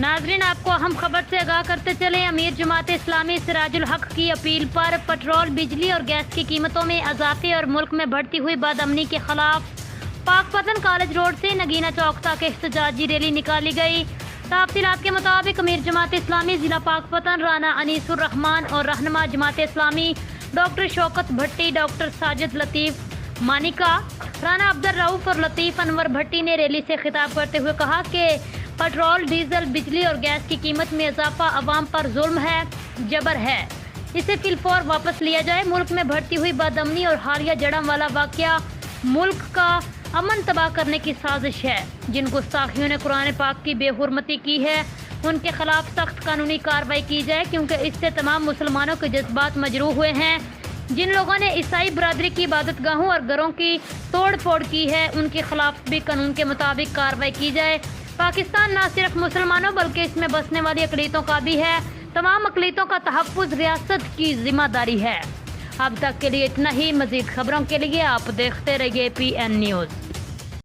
नाज़रीन, आपको अहम खबर से आगाह करते चले। अमीर जमात इस्लामी सिराजुल हक की अपील पर पेट्रोल, बिजली और गैस की कीमतों में इजाफे और मुल्क में बढ़ती हुई बदअमनी के खिलाफ पाकपतन कॉलेज रोड से नगीना चौक तक एहतजाजी रैली निकाली गई। तफसीलात के मुताबिक अमीर जमात इस्लामी जिला पाकपतन राना अनीसुर रहमान और रहनुमा जमात इस्लामी डॉक्टर शौकत भट्टी, डॉक्टर साजिद लतीफ़ मानिका, राना अब्दुल रऊफ और लतीफ़ अनवर भट्टी ने रैली से खिताब करते हुए कहा कि पेट्रोल, डीजल, बिजली और गैस की कीमत में इजाफा अवाम पर जुल्म है, जबर है। इसे फिलफौर वापस लिया जाए। मुल्क में बढ़ती हुई बदअमनी और हालिया जड़म वाला वाक़या मुल्क का अमन तबाह करने की साजिश है। जिन गुस्ताखियों ने कुरान पाक की बेहुरमती की है, उनके खिलाफ सख्त कानूनी कार्रवाई की जाए, क्योंकि इससे तमाम मुसलमानों के जज्बात मजरूह हुए हैं। जिन लोगों ने ईसाई बरादरी की इबादत गाहों और घरों की तोड़ फोड़ की है, उनके खिलाफ भी कानून के मुताबिक कार्रवाई की जाए। पाकिस्तान न सिर्फ मुसलमानों बल्कि इसमें बसने वाली अक़लीतों का भी है। तमाम अक़लीतों का तहफ़्फ़ुज़ रियासत की जिम्मेदारी है। अब तक के लिए इतना ही। मज़ीद खबरों के लिए आप देखते रहिए PN न्यूज़।